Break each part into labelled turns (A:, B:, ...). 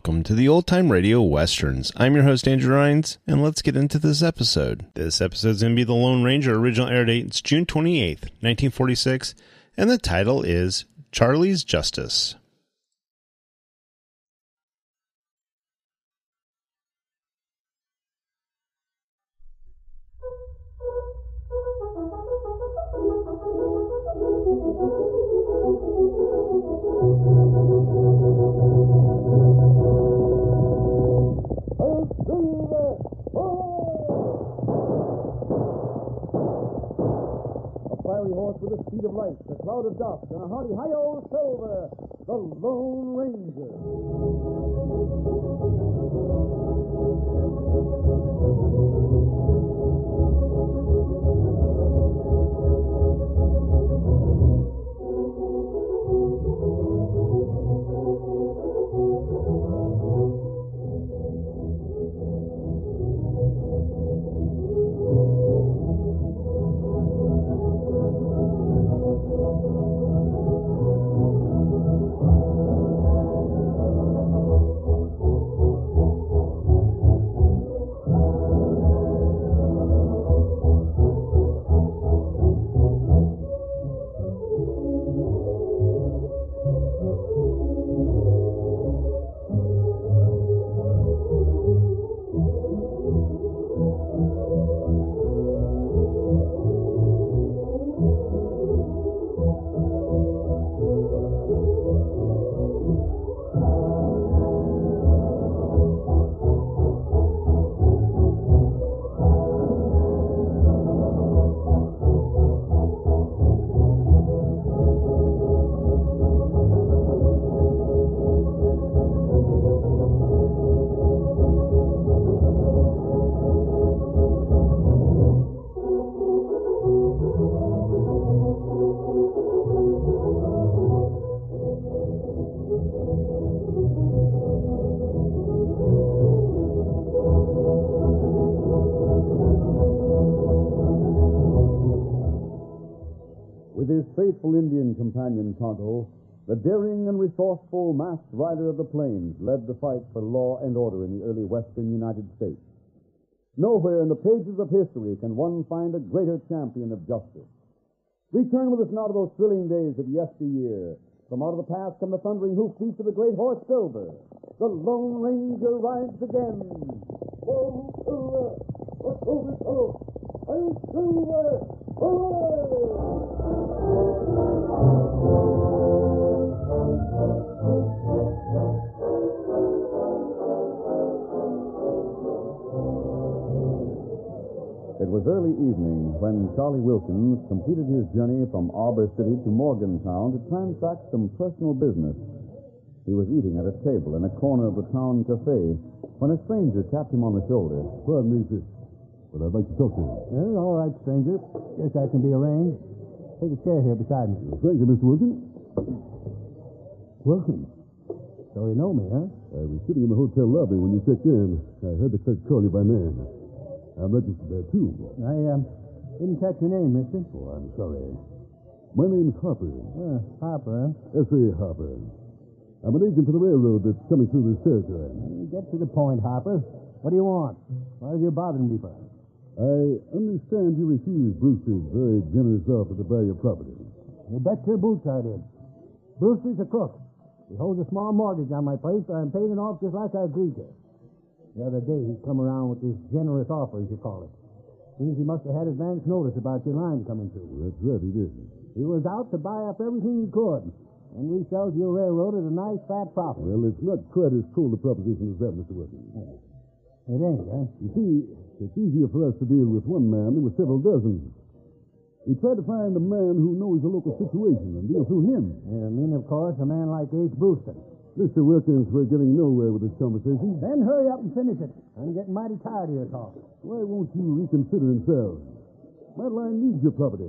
A: welcome to the Old Time Radio Westerns. I'm your host, Andrew Rines, and let's get into this episode. This episode's going to be The Lone Ranger. Original air date is June 28th, 1946, and the title is Charlie's Justice.
B: Fiery horse with the speed of light, the cloud of dust, and a hearty hi-yo Silver, the Lone Ranger. With his faithful Indian companion, Tonto, the daring and resourceful masked rider of the plains led the fight for law and order in the early western United States. Nowhere in the pages of history can one find a greater champion of justice. Return with us now to those thrilling days of yesteryear. From out of the past come the thundering hoofbeats of the great horse Silver. The Lone Ranger rides again. Oh, Silver! Oh, Silver! Oh, Silver! It was early evening when Charlie Wilkins completed his journey from Arbor City to Morgantown to transact some personal business. He was eating at a table in a corner of the town cafe when a stranger tapped him on the shoulder.
C: Pardon me, sir, but I'd like to talk to you.
D: Well, all right, stranger. Guess that can be arranged. Take a chair here beside me.
C: Thank you, Mr. Wilkins.
D: Wilkins. So you know me, huh?
C: I was sitting in the hotel lobby when you checked in. I heard the clerk call you by name. I'm registered there, too.
D: I didn't catch your name, mister.
C: Oh, I'm sorry. My name's Harper.
D: Harper, huh?
C: S.A. Harper. I'm an agent for the railroad that's coming through this territory.
D: Get to the point, Harper. What do you want? What are you bothering me for?
C: I understand you refused Brewster's very generous offer to buy your property.
D: You bet your boots I did. Brewster's a crook. He holds a small mortgage on my place, but I'm paying it off just like I agreed to. The other day, he come around with this generous offer, as you call it. Means he must have had advance notice about your line coming through.
C: That's right, he did.
D: He was out to buy up everything he could and resell your railroad at a nice fat profit.
C: Well, it's not quite as cold a proposition as that, Mr. Wilkins.
D: It ain't, huh?
C: You see, it's easier for us to deal with one man than with several dozen. We try to find a man who knows the local situation and deal through him.
D: I mean, of course, a man like H. Brewster.
C: Mr. Wilkins, we're getting nowhere with this conversation.
D: Then hurry up and finish it. I'm getting mighty tired of your talk.
C: Why won't you reconsider yourself? My line needs your property.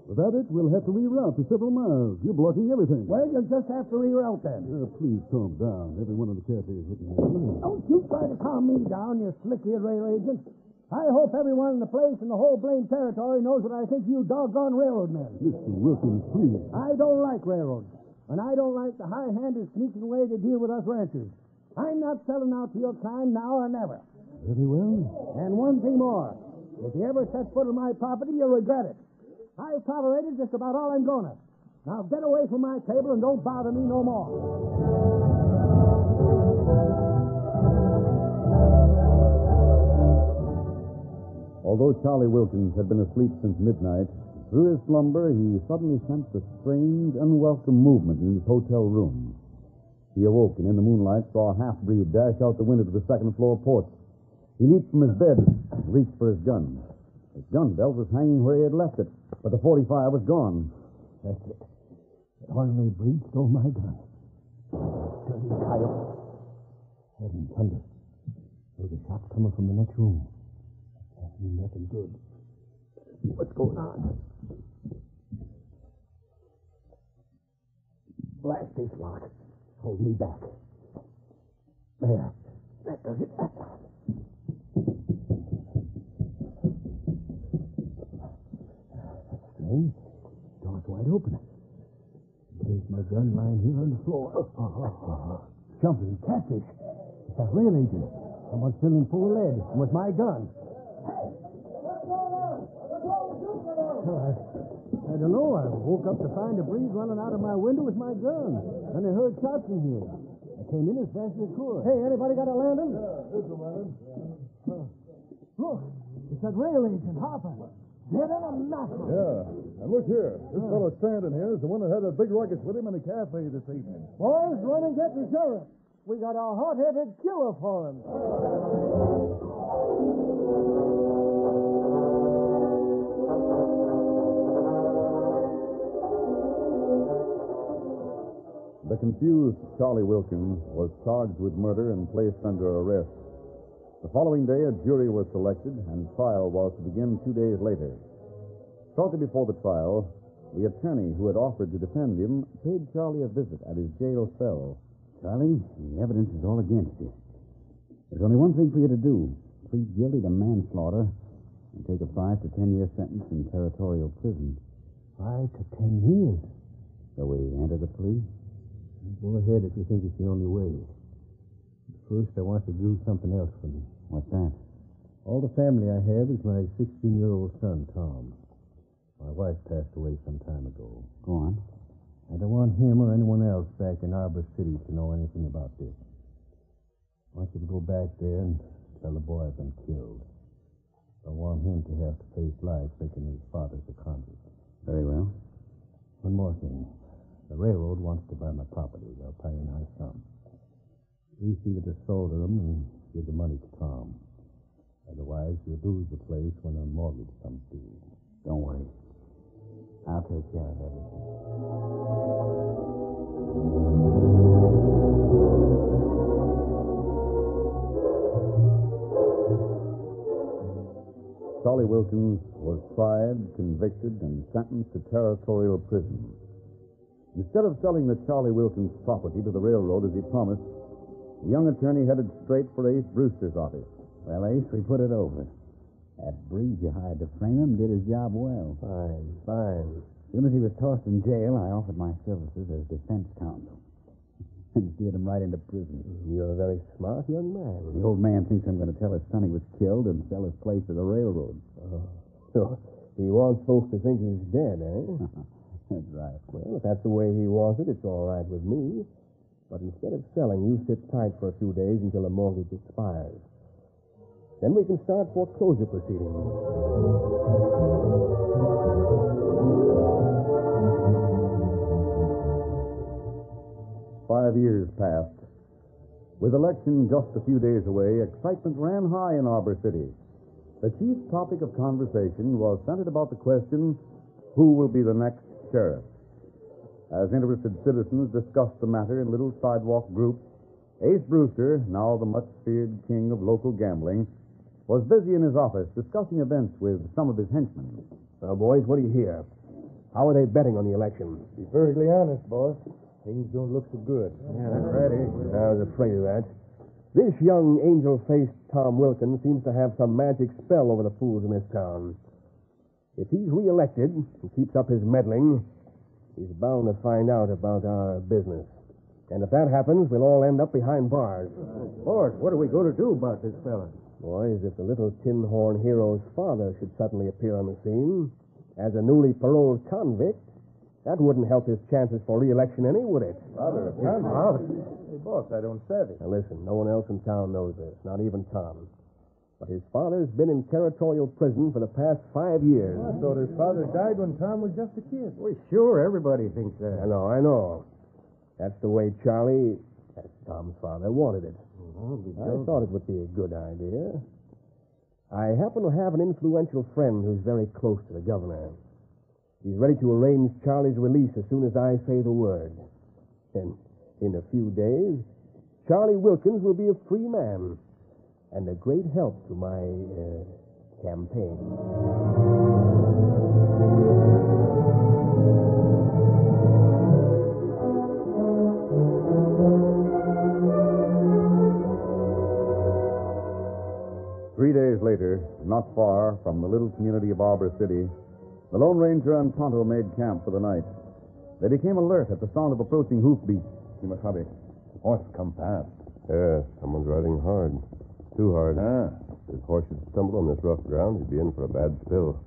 C: Without it, we'll have to reroute for several miles. You're blocking everything.
D: Well, you'll just have to reroute then.
C: Please calm down. Everyone in the cafe is looking at you.
D: Don't you try to calm me down, you slick-eared rail agent. I hope everyone in the place and the whole blamed territory knows what I think of you doggone railroad men.
C: Mr. Wilkins, please.
D: I don't like railroads. And I don't like the high-handed, sneaking way they deal with us ranchers. I'm not selling out to your kind now or never.
C: Very well.
D: And one thing more. If you ever set foot on my property, you'll regret it. I've tolerated just about all I'm gonna. Now get away from my table and don't bother me no more.
B: Although Charlie Wilkins had been asleep since midnight, through his slumber he suddenly sensed a strange, unwelcome movement in his hotel room. He awoke and in the moonlight saw a half-breed dash out the window to the second-floor porch. He leaped from his bed and reached for his gun. His gun belt was hanging where he had left it, but the .45 was gone.
D: That's it. That ornery breed stole my gun. Dirty coyote. Heaven thunder. There's a shot coming from the next room. That means nothing good. What's going on? Blast this lock. Hold me back. There. That does it. That's strange. Door's wide open. There's my gun lying here on the floor. Jumping catfish. It's that rail agent. Someone's filling full of lead with my gun. I don't know. I woke up to find a breeze running out of my window with my gun. And I heard shots in here. I came in as fast as I could. Hey, anybody got a lantern?
C: Yeah, here's a man.
D: Look, it's that rail agent, Harper. Dead on a mackerel.
C: Yeah. And look here. This fellow standing here is the one that had a big ruckus with him in the cafe this evening.
D: Boys, run and get the sheriff. We got a hot-headed killer for him.
B: The confused Charlie Wilkins was charged with murder and placed under arrest. The following day, a jury was selected, and trial was to begin 2 days later. Shortly before the trial, the attorney who had offered to defend him paid Charlie a visit at his jail cell.
E: Charlie, the evidence is all against you. There's only one thing for you to do. Plead guilty to manslaughter and take a 5 to 10 year sentence in territorial prison.
D: 5 to 10 years?
E: Shall we enter the plea?
D: Go ahead if you think it's the only way. First, I want you to do something else for me.
E: What's that?
D: All the family I have is my 16-year-old son, Tom. My wife passed away some time ago.
E: Go on.
D: I don't want him or anyone else back in Arbor City to know anything about this. I want you to go back there and tell the boy I've been killed. I want him to have to face life thinking his father's a convict.
E: Very well.
D: One more thing. The railroad wants to buy my property. They'll pay a nice sum. We see that it's sold to them and give the money to Tom. Otherwise, you'll lose the place when a mortgage comes due.
E: Don't worry. I'll take care of everything.
B: Charlie Wilkins was tried, convicted, and sentenced to territorial prison. Instead of selling the Charlie Wilkins property to the railroad as he promised, the young attorney headed straight for Ace Brewster's office.
E: Well, Ace, we put it over. That breed you hired to frame him did his job well.
D: Fine.
E: As soon as he was tossed in jail, I offered my services as defense counsel. And steered him right into prison.
D: You're a very smart young man.
E: The old man thinks I'm going to tell his son he was killed and sell his place to the railroad.
D: So he wants folks to think he's dead, eh?
E: That's right.
D: Well, if that's the way he wants it, it's all right with me. But instead of selling, you sit tight for a few days until the mortgage expires. Then we can start foreclosure proceedings.
B: 5 years passed. With election just a few days away, excitement ran high in Arbor City. The chief topic of conversation was centered about the question, who will be the next sheriff? As interested citizens discussed the matter in little sidewalk groups, Ace Brewster, now the much-feared king of local gambling, was busy in his office discussing events with some of his henchmen.
D: Well, boys, what do you hear? How are they betting on the election?
C: Be perfectly honest, boss. Things don't look so good.
D: Yeah, that's right. I was afraid of that. This young angel-faced Tom Wilkins seems to have some magic spell over the fools in this town. If he's reelected and keeps up his meddling, he's bound to find out about our business.
F: And if that happens, we'll all end up behind bars.
D: Boss, what are we going to do about this fella?
F: Boys, if the little tin horn hero's father should suddenly appear on the scene as a newly paroled convict, that wouldn't help his chances for re-election any, would it?
D: Father. Hey, boss, I don't savvy.
F: Now listen, no one else in town knows this, not even Tom. But his father's been in territorial prison for the past 5 years.
D: I thought his father died when Tom was just a kid. Well, sure, everybody thinks that.
F: I know. That's the way Charlie, that's Tom's father, wanted it. I thought it would be a good idea. I happen to have an influential friend who's very close to the governor. He's ready to arrange Charlie's release as soon as I say the word. And in a few days, Charlie Wilkins will be a free man and a great help to my campaign.
B: 3 days later, not far from the little community of Arbor City, the Lone Ranger and Tonto made camp for the night. They became alert at the sound of approaching hoofbeats.
C: Kimasabi, horse come fast.
G: Yeah, someone's riding hard. Too hard. If his horse should stumble on this rough ground, he'd be in for a bad spill.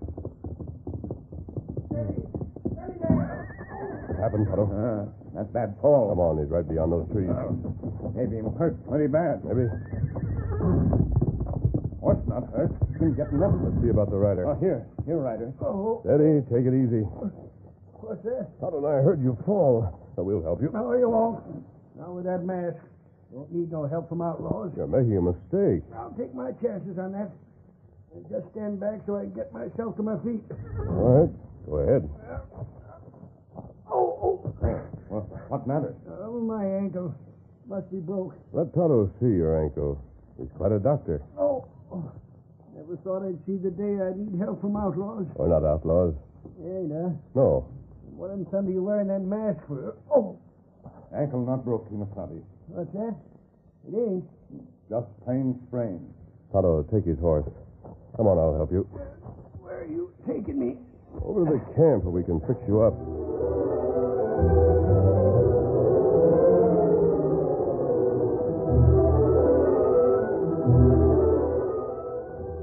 G: What happened, Tonto?
C: That bad fall.
G: Come on, he's right beyond those trees.
C: Maybe him hurt pretty bad.
G: Maybe.
C: Horse not hurt. Been getting up.
G: Let's see about the rider.
C: Oh, here, Ryder.
D: Oh,
G: Steady, take it easy.
D: what's that?
G: Tonto and I heard you fall. We'll help you.
D: No, you won't. Not with that mask. Don't need no help from outlaws.
G: You're making a mistake.
D: I'll take my chances on that. And just stand back so I can get myself to my feet.
G: All right, go ahead.
C: Well, what matter?
D: Oh, my ankle. Must be broke.
G: Let Tonto see your ankle. He's quite a doctor.
D: Oh. Never thought I'd see the day I'd need help from outlaws.
G: We're not outlaws.
D: Ain't, huh?
G: No.
D: What in thunder you wearing that mask for? Oh.
C: Ankle not broke, Kimasabi.
D: What's that? It ain't.
C: Just plain sprained.
G: Tonto, take his horse. Come on, I'll help you.
D: Where are you taking me?
G: Over to the camp where we can fix you up.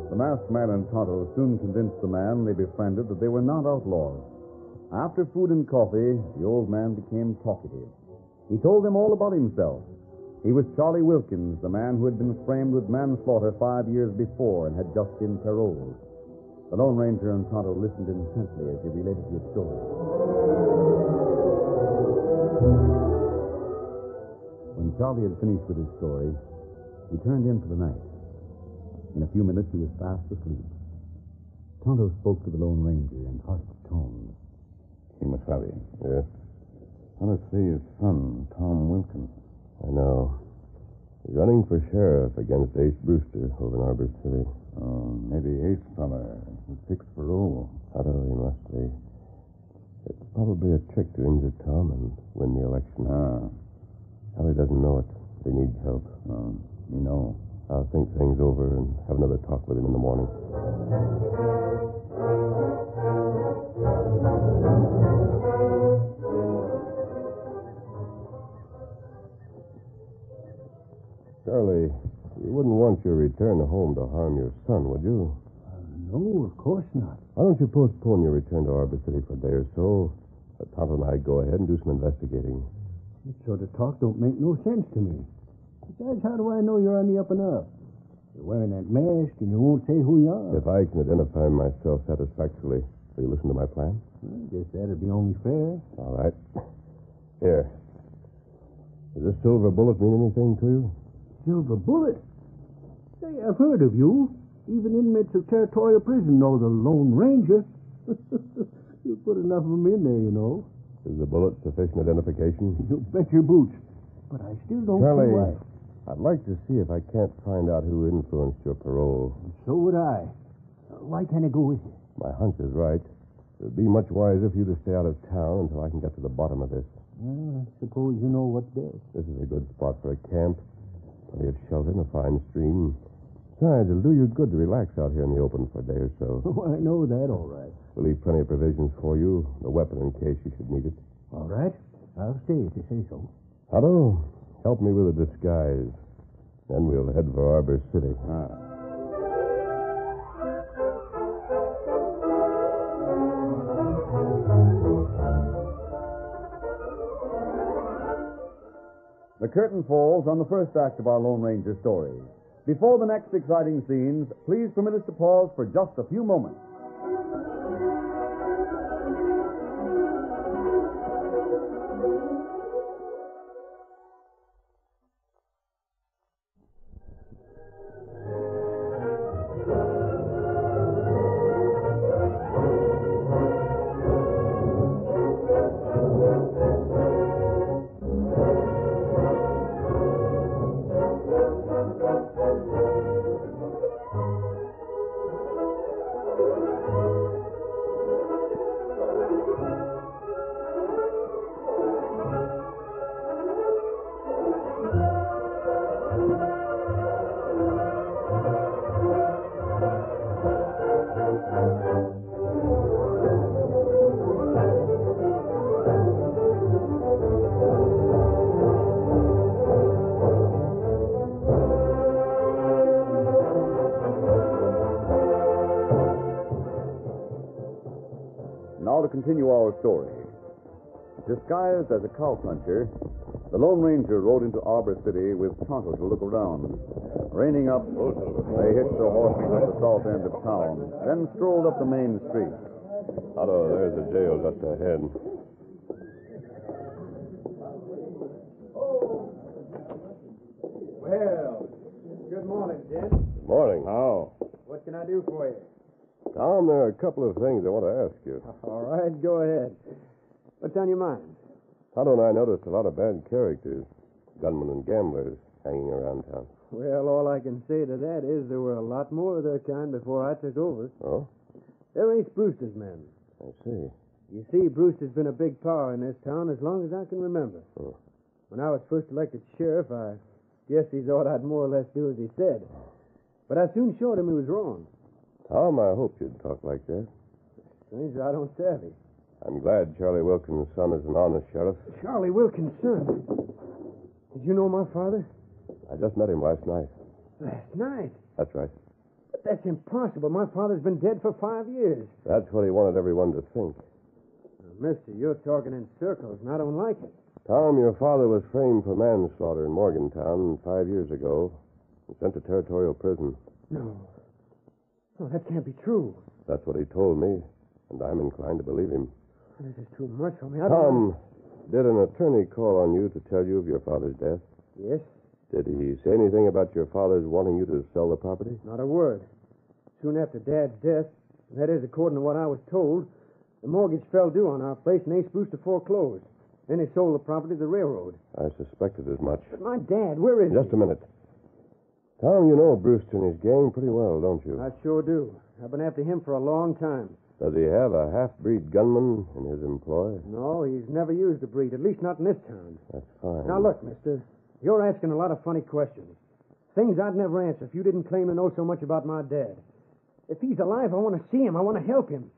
B: The masked man and Tonto soon convinced the man they befriended that they were not outlaws. After food and coffee, the old man became talkative. He told them all about himself. He was Charlie Wilkins, the man who had been framed with manslaughter 5 years before and had just been paroled. The Lone Ranger and Tonto listened intently as he related his story. When Charlie had finished with his story, he turned in for the night. In a few minutes, he was fast asleep. Tonto spoke to the Lone Ranger in hushed tones.
C: Kimasabi.
G: Yes?
C: I want to see his son, Tom Wilkins.
G: I know. He's running for sheriff against Ace Brewster over in Arbor City.
C: Oh, maybe Ace fella who fixed parole.
G: Tonto, he must be. It's probably a trick to injure Tom and win the election. Charlie doesn't know it, but he needs help.
C: You know.
G: I'll think things over and have another talk with him in the morning. Charlie, you wouldn't want your return home to harm your son, would you?
D: No, of course not.
G: Why don't you postpone your return to Arbor City for a day or so? Let Tonto and I go ahead and do some investigating.
D: That sort of talk don't make no sense to me. Besides, how do I know you're on the up and up? You're wearing that mask and you won't say who you are.
G: If I can identify myself satisfactorily, will you listen to my plan?
D: I guess that'd be only fair.
G: All right. Here. Does this silver bullet mean anything to you?
D: Silver Bullet? Say, I've heard of you. Even inmates of Territorial Prison know the Lone Ranger. You put enough of them in there, you know.
G: Is the bullet sufficient identification?
D: You bet your boots. But I still don't
G: Charlie,
D: see why.
G: I'd like to see if I can't find out who influenced your parole.
D: So would I. Why can't I go with you?
G: My hunch is right. It would be much wiser for you to stay out of town until I can get to the bottom of this.
D: Well, I suppose you know what's best.
G: This is a good spot for a camp. Plenty of shelter and a fine stream. Besides, it'll do you good to relax out here in the open for a day or so.
D: Oh, I know that all right.
G: We'll leave plenty of provisions for you, a weapon in case you should need it.
D: All right. I'll stay if you say so.
G: Otto, help me with a disguise. Then we'll head for Arbor City.
B: The curtain falls on the first act of our Lone Ranger story. Before the next exciting scenes, please permit us to pause for just a few moments. Now to continue our story. Disguised as a cowpuncher, the Lone Ranger rode into Arbor City with Tonto to look around. Reining up, they hitched their horses at the south end of town, then strolled up the main street.
G: Otto, there's the jail just ahead.
F: Well, good morning, Jim.
G: Good morning. How?
F: What can I do for you?
G: Tom, there are a couple of things I want to ask you.
F: All right, go ahead. What's on your mind?
G: Otto and I noticed a lot of bad characters, gunmen and gamblers, hanging around town.
F: Well, all I can say to that is there were a lot more of their kind before I took over.
G: Oh?
F: They're Ace Brewster's men.
G: I see.
F: You see, Brewster's been a big power in this town as long as I can remember.
G: Oh.
F: When I was first elected sheriff, I guess he thought I'd more or less do as he said. But I soon showed him he was wrong.
G: Tom, I hope you'd talk like that.
F: Stranger, I don't savvy.
G: I'm glad Charlie Wilkins' son is an honest sheriff.
F: Charlie Wilkins' son? Did you know my father?
G: I just met him last night.
F: Last night?
G: That's right.
F: But that's impossible. My father's been dead for 5 years.
G: That's what he wanted everyone to think.
F: Now, mister, you're talking in circles, and I don't like it.
G: Tom, your father was framed for manslaughter in Morgantown 5 years ago and sent to territorial prison.
F: No. No, that can't be true.
G: That's what he told me, and I'm inclined to believe him.
F: This is too much for me.
G: Tom, did an attorney call on you to tell you of your father's death?
F: Yes?
G: Did he say anything about your father's wanting you to sell the property?
F: Not a word. Soon after Dad's death, that is, according to what I was told, the mortgage fell due on our place and Ace Brewster foreclosed. Then he sold the property to the railroad.
G: I suspected as much.
F: But my dad, where is he?
G: Just a minute. Tom, you know Brewster and his gang pretty well, don't you?
F: I sure do. I've been after him for a long time.
G: Does he have a half-breed gunman in his employ?
F: No, he's never used a breed, at least not in this town.
G: That's fine.
F: Now, look, mister, you're asking a lot of funny questions. Things I'd never answer if you didn't claim to know so much about my dad. If he's alive, I want to see him. I want to help him.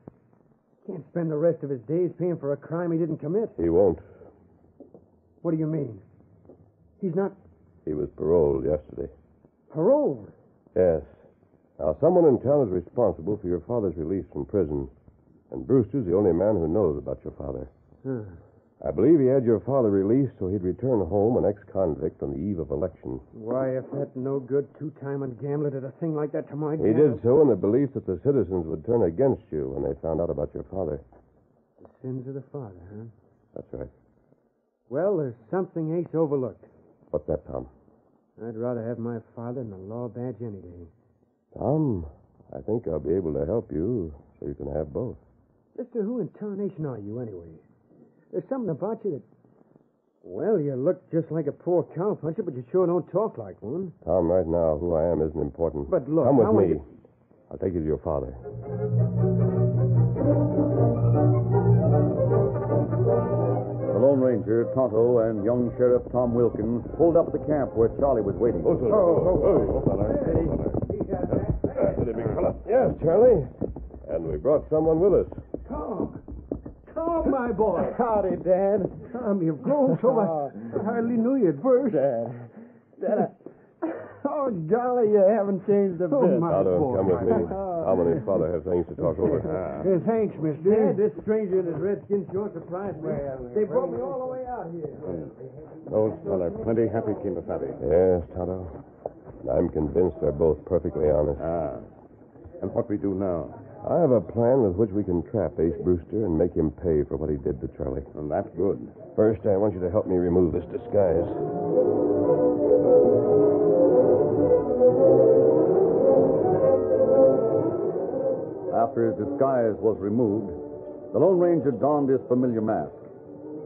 F: Can't spend the rest of his days paying for a crime he didn't commit.
G: He won't.
F: What do you mean? He's not...
G: He was paroled yesterday.
F: Paroled?
G: Yes. Now, someone in town is responsible for your father's release from prison. And Brewster's the only man who knows about your father.
F: Huh.
G: I believe he had your father released so he'd return home an ex-convict on the eve of election.
F: Why, if that no good two-timing gambler did a thing like that to my dad...
G: He did so in the belief that the citizens would turn against you when they found out about your father.
F: The sins of the father, huh?
G: That's right.
F: Well, there's something Ace overlooked.
G: What's that, Tom?
F: I'd rather have my father than a law badge any day.
G: Tom, I think I'll be able to help you so you can have both.
F: Mister, who in tarnation are you, anyway? There's something about you that... Well, you look just like a poor cowpuncher, but you sure don't talk like one.
G: Tom, right now, who I am isn't important.
F: But look...
G: Come with me. I'll take you to your father.
B: The Lone Ranger, Tonto, and young Sheriff Tom Wilkins pulled up at the camp where Charlie was waiting.
G: Steady, big fella. Yes, Charlie. And we brought someone with us.
F: Tom!
D: Tom, my boy.
F: Howdy, Dad.
D: Tom, you've grown so much. I hardly knew you at first.
F: Dad, oh, Jolly, you haven't changed a bit.
D: Oh, my
G: Tonto,
D: boy.
G: come with me. Tom and his father have things to talk over.
D: Thanks, mister.
F: Dad, this stranger in his redskin sure surprised me. They brought me all the way out here.
C: Those fellas plenty happy, Kimasabi.
G: Yes, Tonto. I'm convinced they're both perfectly honest.
C: And what we do now?
G: I have a plan with which we can trap Ace Brewster and make him pay for what he did to Charlie.
C: And that's good.
G: First, I want you to help me remove this disguise.
B: After his disguise was removed, the Lone Ranger donned his familiar mask,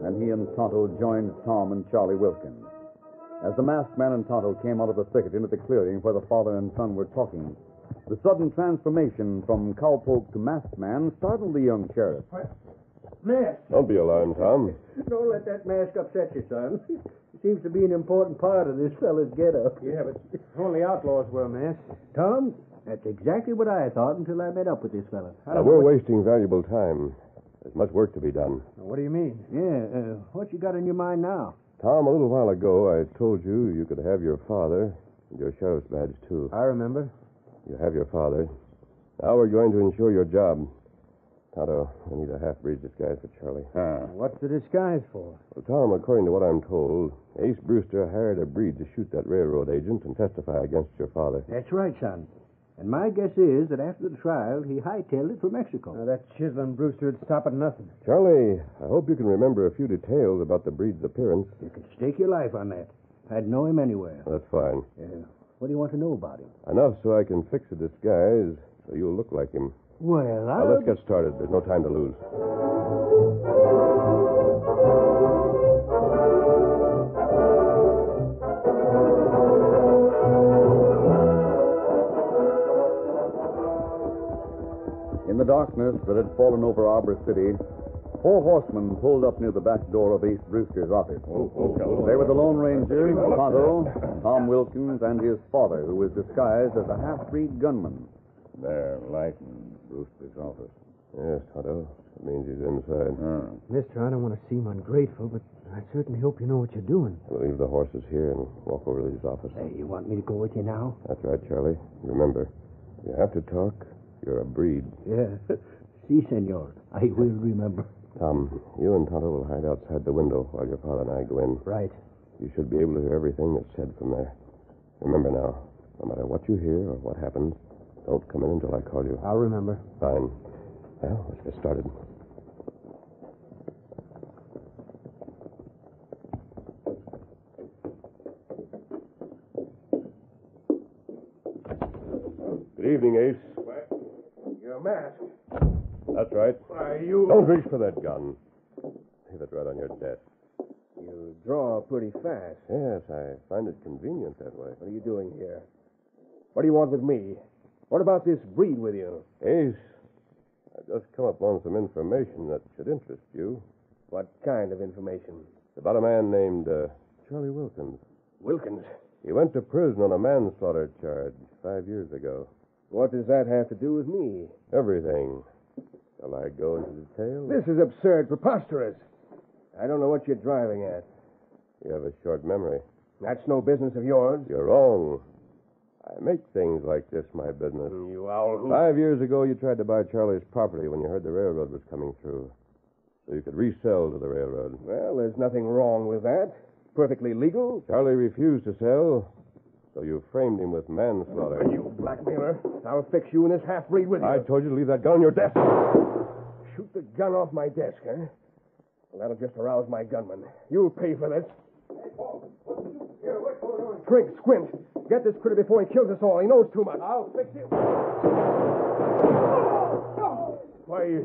B: and he and Tonto joined Tom and Charlie Wilkins. As the masked man and Tonto came out of the thicket into the clearing where the father and son were talking, the sudden transformation from cowpoke to masked man startled the young sheriff.
F: Mask.
G: Don't be alarmed, Tom.
F: Don't let that mask upset you, son. It seems to be an important part of this fella's get-up. Yeah, but only outlaws wear masks.
D: Tom, that's exactly what I thought until I met up with this fella.
G: We're wasting valuable time. There's much work to be done.
F: What do you mean?
D: Yeah, what you got in your mind now?
G: Tom, a little while ago, I told you you could have your father and your sheriff's badge, too.
F: I remember.
G: You have your father. Now we're going to ensure your job. Tonto, I need a half-breed disguise for Charlie.
F: What's the disguise for?
G: Well, Tom, according to what I'm told, Ace Brewster hired a breed to shoot that railroad agent and testify against your father.
D: That's right, son. And my guess is that after the trial, he hightailed it for Mexico.
F: Now, that chiseling Brewster would stop at nothing.
G: Charlie, I hope you can remember a few details about the breed's appearance.
D: You could stake your life on that. I'd know him anywhere.
G: That's fine.
D: What do you want to know about him?
G: Enough so I can fix a disguise so you'll look like him.
D: Well,
G: Now, let's get started. There's no time to lose.
B: In the darkness that had fallen over Arbor City, 4 horsemen pulled up near the back door of Ace Brewster's office. They were the Lone Ranger, Tonto, Tom Wilkins, and his father, who was disguised as a half-breed gunman.
C: They're lighting Brewster's office.
G: Yes, Tonto. It means he's inside.
F: Mister, I don't want to seem ungrateful, but I certainly hope you know what you're doing.
G: I'll leave the horses here and walk over to his office.
D: Hey, you want me to go with you now?
G: That's right, Charlie. Remember, you have to talk. You're a breed.
D: Yeah. Si, senor. I will remember.
G: Tom, you and Tonto will hide outside the window while your father and I go in.
D: Right.
G: You should be able to hear everything that's said from there. Remember now, no matter what you hear or what happens, don't come in until I call you.
F: I'll remember.
G: Fine. Well, let's get started. Good evening, Ace.
F: Your mask.
G: That's right.
F: Why, you...
G: Don't reach for that gun. Leave it right on your desk.
F: You draw pretty fast.
G: Yes, I find it convenient that way.
F: What are you doing here? What do you want with me? What about this breed with you?
G: Ace, I've just come upon some information that should interest you.
F: What kind of information?
G: It's about a man named Charlie Wilkins.
F: Wilkins.
G: He went to prison on a manslaughter charge 5 years ago.
F: What does that have to do with me?
G: Everything. Shall I go into detail?
F: This is absurd, preposterous. I don't know what you're driving at.
G: You have a short memory.
F: That's no business of yours.
G: You're wrong. I make things like this my business.
F: You owl who...
G: 5 years ago, you tried to buy Charlie's property when you heard the railroad was coming through. So you could resell to the railroad.
F: Well, there's nothing wrong with that. Perfectly legal.
G: Charlie refused to sell, so you framed him with manslaughter.
F: You blackmailer. I'll fix you and this half-breed with you.
G: I told you to leave that gun on your desk.
F: Shoot the gun off my desk, huh? Well, that'll just arouse my gunman. You'll pay for this. Drink, squint. Get this critter before he kills us all. He knows too much. I'll fix it. Why,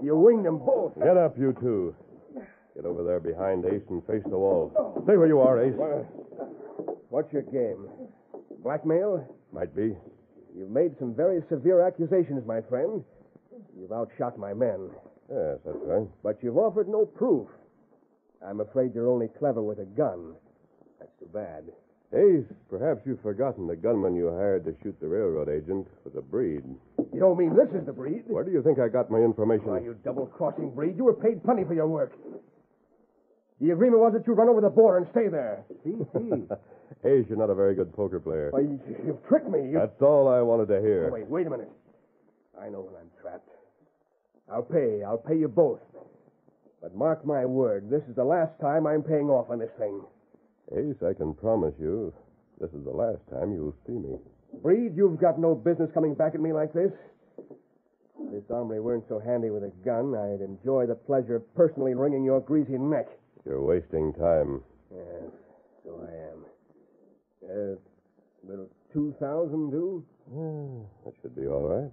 F: you winged them both.
G: Get up, you two. Get over there behind Ace and face the wall. Stay where you are, Ace.
F: What's your game? Blackmail?
G: Might be.
F: You've made some very severe accusations, my friend. You've outshot my men.
G: Yes, that's right.
F: But you've offered no proof. I'm afraid you're only clever with a gun. That's too bad.
G: Ace, perhaps you've forgotten the gunman you hired to shoot the railroad agent was a breed.
F: You don't mean this is the breed?
G: Where do you think I got my information?
F: Why, you double-crossing breed. You were paid plenty for your work. The agreement was that you run over the border and stay there.
G: Ace, you're not a very good poker player.
F: Why, you've tricked me.
G: That's all I wanted to hear.
F: Oh, wait a minute. I know when I'm trapped. I'll pay you both. But mark my word, this is the last time I'm paying off on this thing.
G: Ace, I can promise you, this is the last time you'll see me.
F: Breed, you've got no business coming back at me like this. If this hombre weren't so handy with a gun, I'd enjoy the pleasure of personally wringing your greasy neck.
G: You're wasting time.
F: Yes, so I am. Will 2,000 do?
G: That should be all right.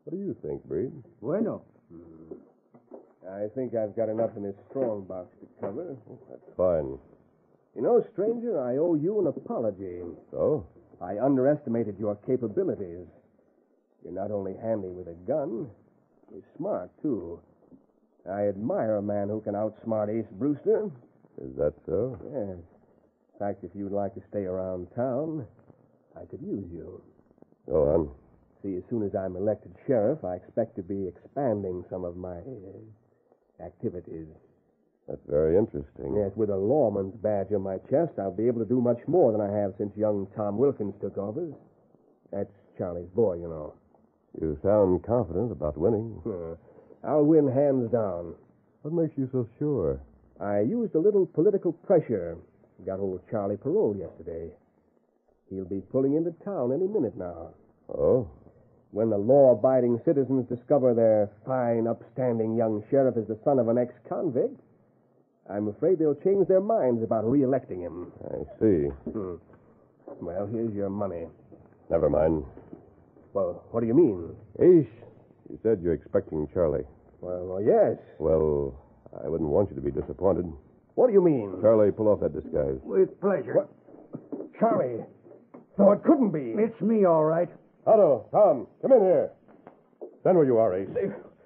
G: What do you think, Breed?
D: Bueno.
F: I think I've got enough in this strong box to cover.
G: That's fine.
F: You know, stranger, I owe you an apology.
G: So?
F: I underestimated your capabilities. You're not only handy with a gun, you're smart, too. I admire a man who can outsmart Ace Brewster.
G: Is that so?
F: Yes. In fact, if you'd like to stay around town, I could use you.
G: Go on.
F: See, as soon as I'm elected sheriff, I expect to be expanding some of my activities.
G: That's very interesting.
F: Yes, with a lawman's badge on my chest, I'll be able to do much more than I have since young Tom Wilkins took office. That's Charlie's boy, you know.
G: You sound confident about winning.
F: I'll win hands down.
G: What makes you so sure?
F: I used a little political pressure. Got old Charlie paroled yesterday. He'll be pulling into town any minute now.
G: Oh?
F: When the law-abiding citizens discover their fine, upstanding young sheriff is the son of an ex-convict, I'm afraid they'll change their minds about re-electing him.
G: I see.
F: Well, here's your money.
G: Never mind.
F: Well, what do you mean?
G: Ace, you said you're expecting Charlie.
F: Well, yes.
G: Well, I wouldn't want you to be disappointed.
F: What do you mean?
G: Charlie, pull off that disguise.
D: With pleasure.
F: What? Charlie. No, it couldn't be.
D: It's me, all right.
G: Otto, Tom, come in here. Stand where you are, Ace.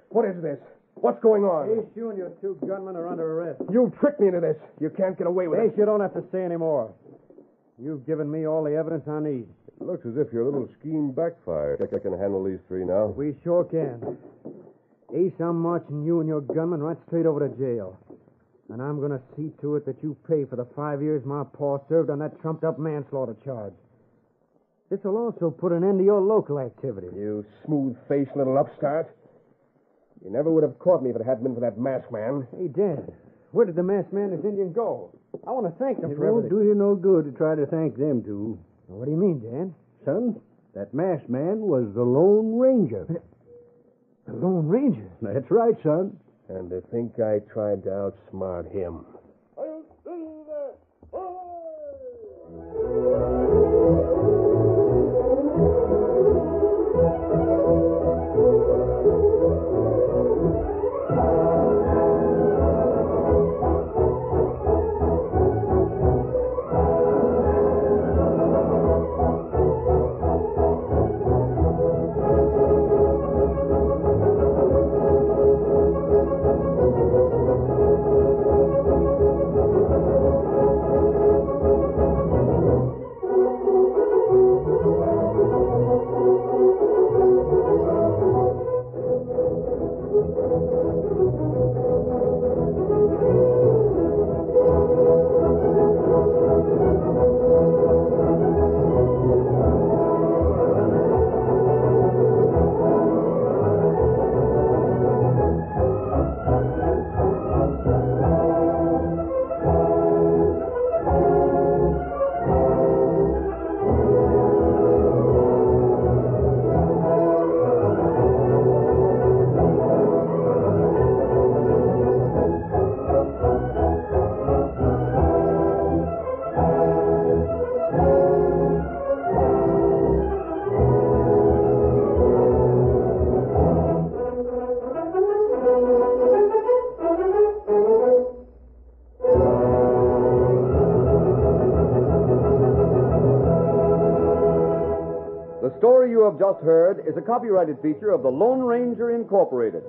F: What is this? What's going on?
D: Ace, you and your two gunmen are under arrest.
F: You tricked me into this. You can't get away with
D: Ace,
F: it.
D: you don't have to say any more. You've given me all the evidence I need.
G: It looks as if your little scheme backfired. I can handle these three now.
D: We sure can. Ace, I'm marching you and your gunmen right straight over to jail. And I'm going to see to it that you pay for the 5 years my pa served on that trumped-up manslaughter charge. This will also put an end to your local activity.
F: You smooth-faced little upstart. You never would have caught me if it hadn't been for that masked man.
D: Hey, Dad, where did the masked man and his Indian go? I want to thank them for everything.
E: It won't do you no good to try to thank them two.
D: What do you mean, Dad?
E: Son, that masked man was the Lone Ranger.
D: The Lone Ranger?
E: That's right, son.
F: And to think I tried to outsmart him.
H: The story you have just heard is a copyrighted feature of the Lone Ranger Incorporated.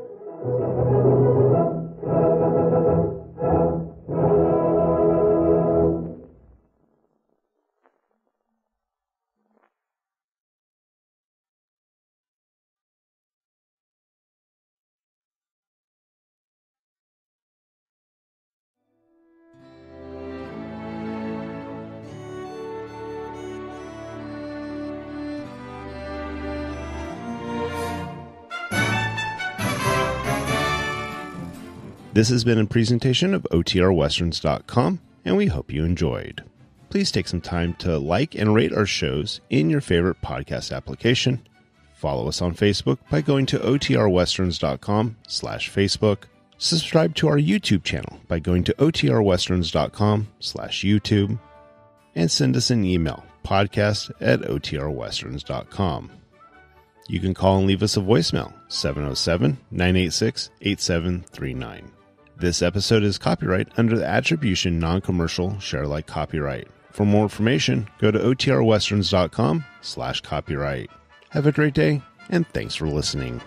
A: This has been a presentation of OTRWesterns.com, and we hope you enjoyed. Please take some time to like and rate our shows in your favorite podcast application. Follow us on Facebook by going to OTRWesterns.com/Facebook. Subscribe to our YouTube channel by going to OTRWesterns.com/YouTube. And send us an email, podcast@OTRWesterns.com. You can call and leave us a voicemail, 707-986-8739. This episode is copyright under the Attribution Non-Commercial Share Alike Copyright. For more information, go to OTRWesterns.com/copyright. Have a great day, and thanks for listening.